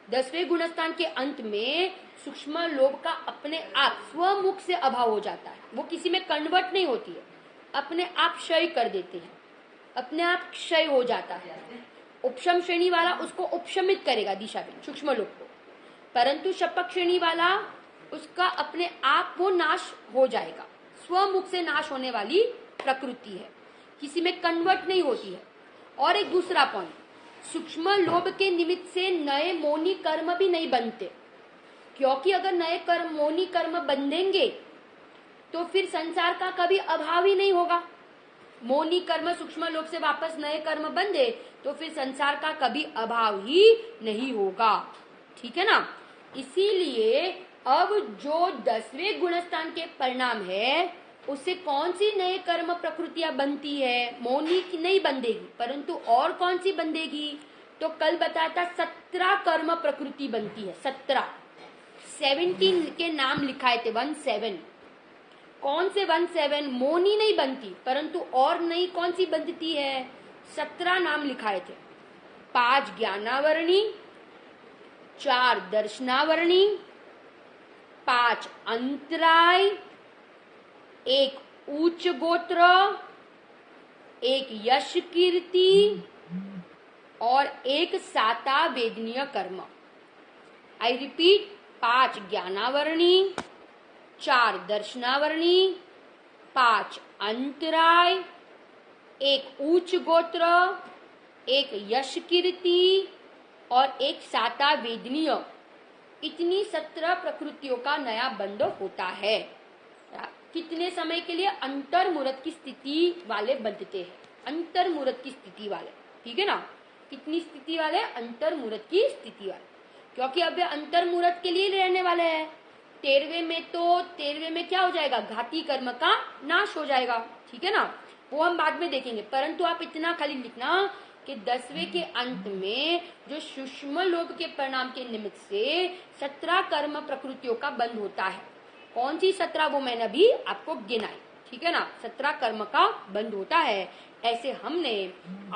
Speaker 1: 10वें गुणस्थान के अंत में सूक्ष्म लोभ का अपने आप स्वमुख से अभाव हो जाता है। वो किसी में कन्वर्ट नहीं होती है, अपने आप क्षय कर देते हैं, अपने आप क्षय हो जाता है। उपशम श्रेणी वाला उसको उपशमित करेगा दिशा में सूक्ष्म लोभ को, परंतु शपक श्रेणी वाला उसका अपने आप वो नाश हो जाएगा। स्वमुख से नाश होने वाली प्रकृति है, किसी में कन्वर्ट नहीं होती है। और एक दूसरा पॉइंट, सूक्ष्म लोभ के निमित्त से नए मोनी कर्म भी नहीं बनते, क्योंकि अगर नए कर्म मोनी कर्म बंधेंगे तो फिर संसार का कभी अभाव ही नहीं होगा। मोनी कर्म सूक्ष्म लोभ से वापस नए कर्म बंधे तो फिर संसार का कभी अभाव ही नहीं होगा। ठीक है ना? इसीलिए अब जो 10वें गुणस्थान के परिणाम है उससे कौन सी नए कर्म प्रकृतियां बनती है? मोनी की नहीं बंधेगी, परंतु और कौन सी बंधेगी? तो कल बताया था 17 कर्म प्रकृति बनती है। 17 के नाम लिखाए थे, 17। कौन से 17? मोनी नहीं बनती, परंतु और नई कौन सी बनती है? 17 नाम लिखाए थे। 5 ज्ञानावरणी, 4 दर्शनावरणी, 5 अंतराय, 1 उच्च गोत्र, 1 यश कीर्ति और 1 साता वेदनीय कर्म। आई रिपीट, 5 ज्ञानावरणी, 4 दर्शनावरणी, 5 अंतराय, 1 उच्च गोत्र, 1 यश कीर्ति और 1 साता वेदनीय। इतनी 17 प्रकृतियों का नया बंध होता है। कितने समय के लिए? अंतर्मुहूर्त की स्थिति वाले बंधते हैं, अंतर्मुहूर्त की स्थिति वाले, ठीक है ना। कितनी स्थिति वाले? अंतर्मुहूर्त की स्थिति वाले, क्योंकि अब अंतर्मुहूर्त के लिए रहने वाले हैं। 13वें में तो 13वें में क्या हो जाएगा? घाती कर्म का नाश हो जाएगा, ठीक है ना, वो हम बाद में देखेंगे। परंतु आप इतना खाली लिखना कि 10वें के अंत में जो सूक्ष्म लोभ के परिणाम के निमित्त से 17 कर्म प्रकृतियों का बंद होता है। कौन सी 17? वो मैंने अभी आपको गिनाई, ठीक है ना। 17 कर्म का बंद होता है। ऐसे हमने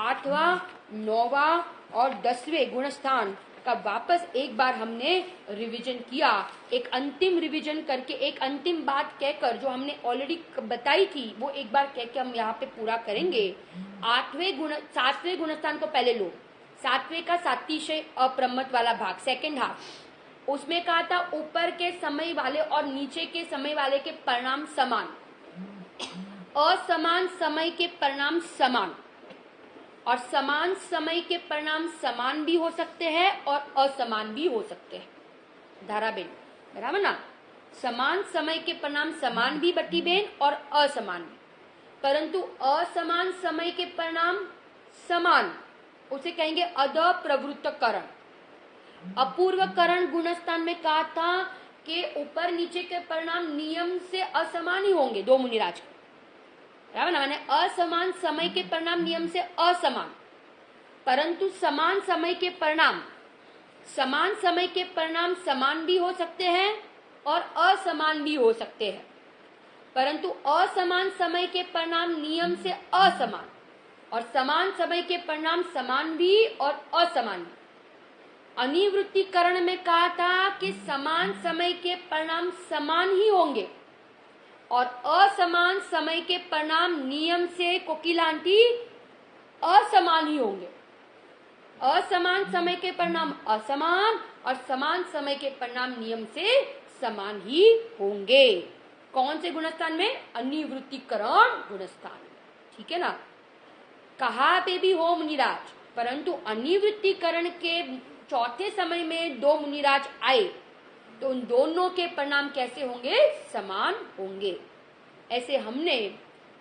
Speaker 1: 8वां, 9वां और 10वें गुणस्थान का वापस एक बार हमने रिवीजन किया, एक अंतिम रिवीजन करके, एक अंतिम बात कहकर जो हमने ऑलरेडी बताई थी वो एक बार कह के हम यहाँ पे पूरा करेंगे। 7वें गुणस्थान को पहले लो। 7वें का सातिशय अप्रमत वाला भाग, सेकेंड हाफ, उसमें कहा था ऊपर के समय वाले और नीचे के समय वाले के परिणाम समान, असमान समय के परिणाम समान, और समान समय के परिणाम समान भी हो सकते हैं और असमान भी हो सकते हैं। धाराबेन, बराबर ना। समान समय के परिणाम समान भी बटी बेन और असमान भी, परंतु असमान समय के परिणाम समान, उसे कहेंगे अध प्रवृत्तकरण। अपूर्वकरण गुणस्थान में कहा था कि ऊपर नीचे के परिणाम नियम से असमान ही होंगे, दो मुनिराज के, बराबर ना। मैंने असमान समय के परिणाम नियम से असमान, परंतु समान समय के परिणाम, समान समय के परिणाम समान भी हो सकते हैं और असमान भी हो सकते हैं, परंतु असमान समय के परिणाम नियम से असमान और समान समय के परिणाम समान भी और असमान भी। अनिवृत्तिकरण में कहा था कि समान समय के परिणाम समान ही होंगे और असमान समय के परिणाम नियम से कोकिलांटी असमान ही होंगे। असमान समय के परिणाम असमान और समान समय के परिणाम नियम से समान ही होंगे। कौन से गुणस्थान में? अनिवृत्तिकरण गुणस्थान, ठीक है ना। कहा पे भी हो मुनिराज, परंतु अनिवृत्तिकरण के चौथे समय में दो मुनिराज आए तो उन दोनों के परिणाम कैसे होंगे? समान होंगे। ऐसे हमने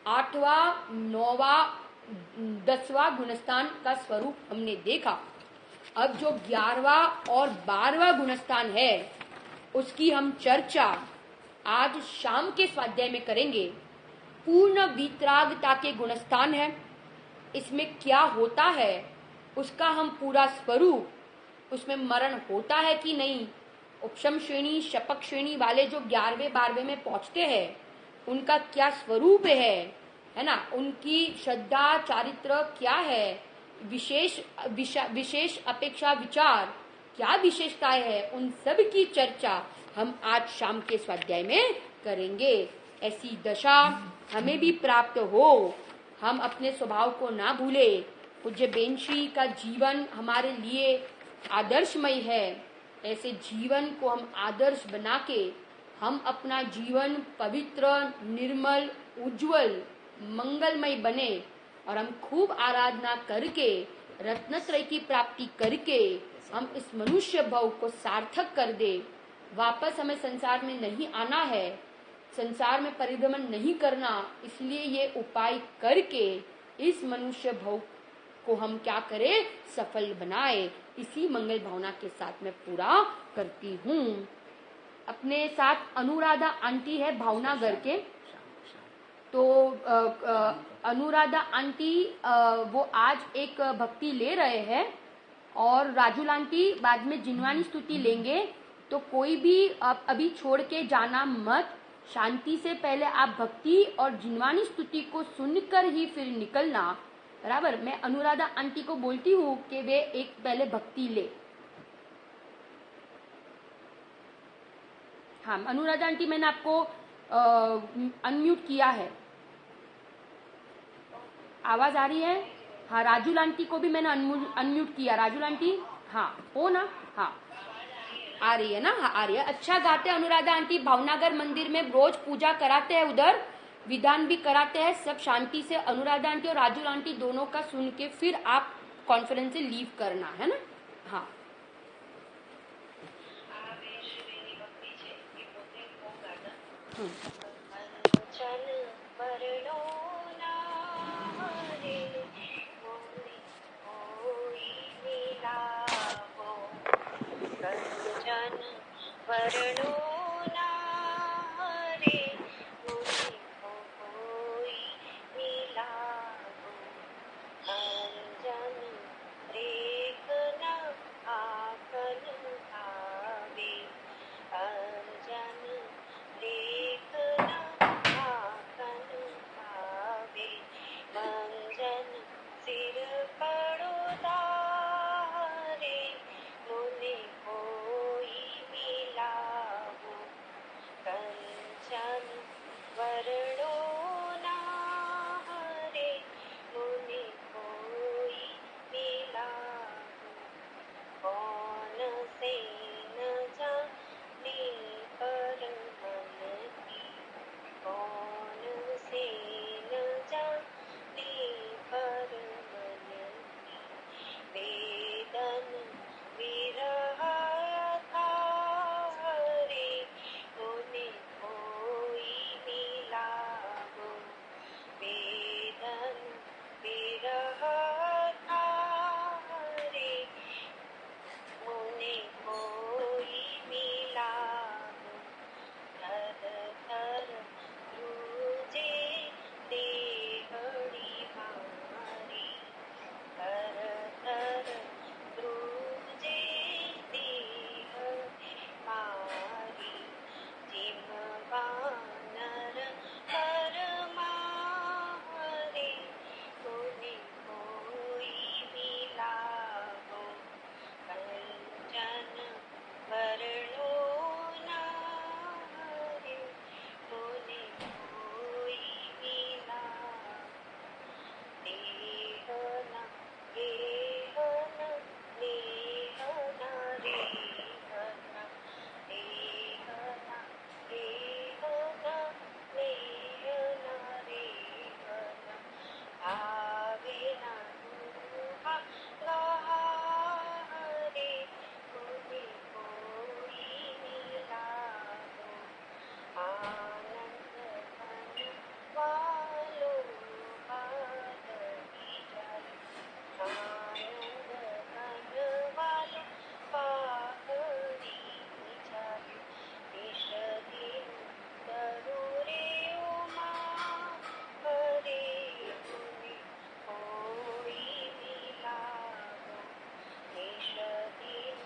Speaker 1: 8वां, 9वां, 10वां गुणस्थान का स्वरूप हमने देखा। अब जो 11वां और 12वां गुणस्थान है उसकी हम चर्चा आज शाम के स्वाध्याय में करेंगे। पूर्ण वितरागता के गुणस्थान है, इसमें क्या होता है उसका हम पूरा स्वरूप, उसमें मरण होता है कि नहीं, उपशम श्रेणी, शपक श्रेणी वाले जो 11वें 12वें में पहुंचते हैं उनका क्या स्वरूप है ना, उनकी श्रद्धा चारित्र क्या है, विशेष अपेक्षा विचार क्या विशेषताएं है, उन सब की चर्चा हम आज शाम के स्वाध्याय में करेंगे। ऐसी दशा हमें भी प्राप्त हो, हम अपने स्वभाव को ना भूले। पूज्य बेंशी का जीवन हमारे लिए आदर्शमय है, ऐसे जीवन को हम आदर्श बना के हम अपना जीवन पवित्र, निर्मल, उज्जवल, मंगलमय बने और हम खूब आराधना करके रत्नत्रय की प्राप्ति करके हम इस मनुष्य भव को सार्थक कर दे। वापस हमें संसार में नहीं आना है, संसार में परिभ्रमण नहीं करना, इसलिए ये उपाय करके इस मनुष्य भव को हम क्या करें? सफल बनाए। इसी मंगल भावना के साथ मैं पूरा करती हूँ। अपने साथ अनुराधा आंटी है भावनागर के, तो अनुराधा आंटी वो आज एक भक्ति ले रहे हैं और राजुल आंटी बाद में जिनवानी स्तुति लेंगे। तो कोई भी अभी छोड़ के जाना मत, शांति से पहले आप भक्ति और जिनवानी स्तुति को सुनकर ही फिर निकलना, बराबर। मैं अनुराधा आंटी को बोलती हूँ कि वे एक पहले भक्ति ले। हाँ अनुराधा आंटी, मैंने आपको अनम्यूट किया है, आवाज आ रही है? हाँ राजुल आंटी को भी मैंने अनम्यूट किया। राजुल आंटी हाँ हो ना? हाँ आ रही है ना? हाँ आ रही है। अच्छा गाते हैं अनुराधा आंटी, भावनागर मंदिर में रोज पूजा कराते हैं, उधर विधान भी कराते हैं। सब शांति से अनुराधा आंटी और राजुल आंटी दोनों का सुन के फिर आप कॉन्फ्रेंस से लीव करना है ना। हाँ
Speaker 2: कंचन वर्णो नारे मुनि को कोई मिलावो अंजन रेख न आकन भावे अंजन रेख न आकन भावे मंजन सिर पड़ो तारे मुनि कोई मिलावो कंचन वर्णो नारे मुनि कोई मिलावो कौन से न जाने पर मन की कौन से न जाने पर मन की वेदन विरह थारे मुनि कोई मिलावो वेदन विरह थारे मुनि कोई मिलावो थर थर ध्रुजे देहड़ी मारी थर थर ध्रुजे देहड़ी मारी जिम वानर पर मारे मुनि कोई मिलावो कंचन वर्णो नारे मुनि कोई मिलावो देहन गेहन नेहन रेहन देहन गेहन नेहन रेहन भावेन दुहा गहारे मुनि कोई मिलावो आनंद घन वालो पादरी जाय आनंद घन वालो पादरी जाय निश दिन तरुरे उमा हरे मुनि कोई मिलावो निश दिन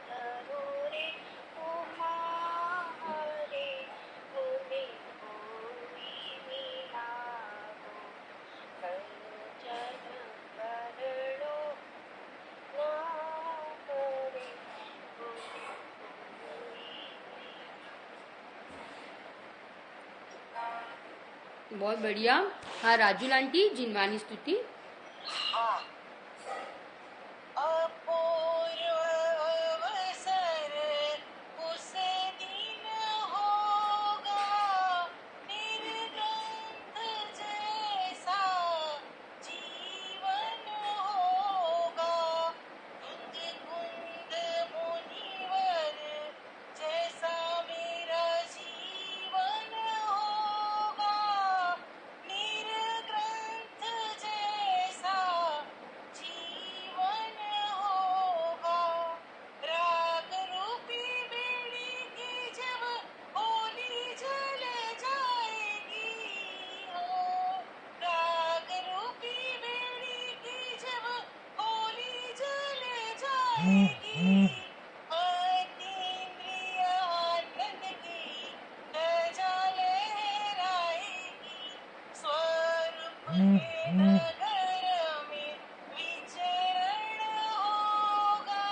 Speaker 2: तरुरे उमा हरे मुनि कोई मिलावो कंचन वर्णो नारे मुनि कोई
Speaker 1: बहुत बढ़िया। हाँ राजू आंटी, जिनवानी स्तुति।
Speaker 2: अपूर्व अवसर उस दिन होगा निर्ग्रंथ जैसा जीवन होगा कुंज कुंद मुनिवर जैसा मेरा जीवन होगा निर्ग्रंथ जैसा जीवन होगा राग रूपी बेड़ी की जब होली जल जाएगी हो राग रूपी बेड़ी की जब होली जल जाएगी अतीन्द्रिय आनंद की ध्वजा लहराएगी स्वरूप के नगर में विचरण होगा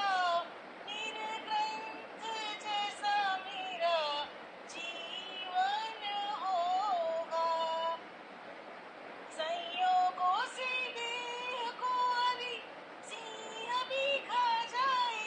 Speaker 2: निर्ग्रंथ जैसा मेरा जीवन होगा संयोगों से देह को अभी सिंह भी खा जाए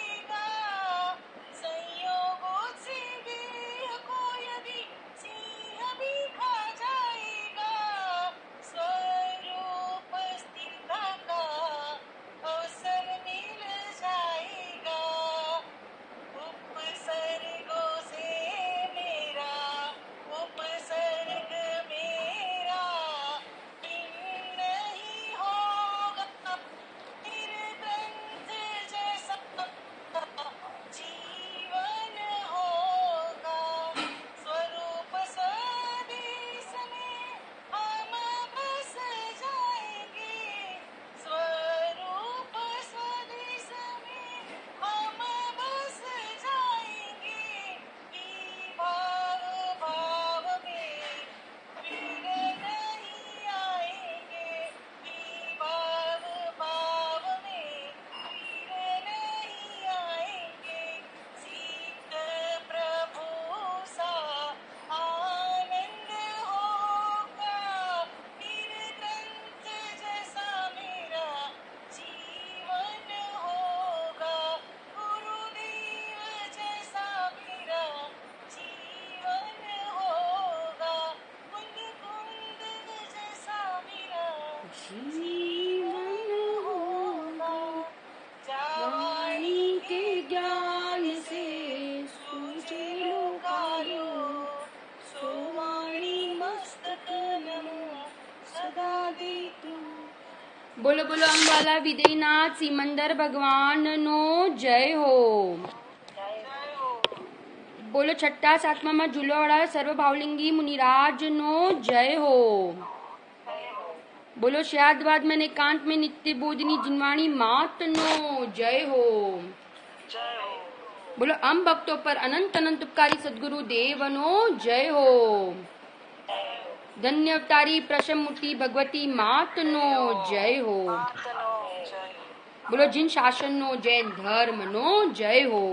Speaker 1: બોલો બોલો અંબાલા વિદયનાથ સિમંદર ભગવાન નો જય હો. બોલો છઠ્ઠા સાતમામાં ઝૂલવાવાળા સર્વ ભાવલિંગી મુનિરાજ નો જય હો. बोलो शायदवाद में एकांत में नित्य बोधिनी जिनवाणी मात नो जय हो. बोलो हम भक्तों पर अनंत अनंत उपकारी सदगुरु देव नो जय हो. धन्य अवतारी प्रसमूर्ति भगवती मात नो जय हो. बोलो जिन शासन नो जैन धर्म नो जय हो.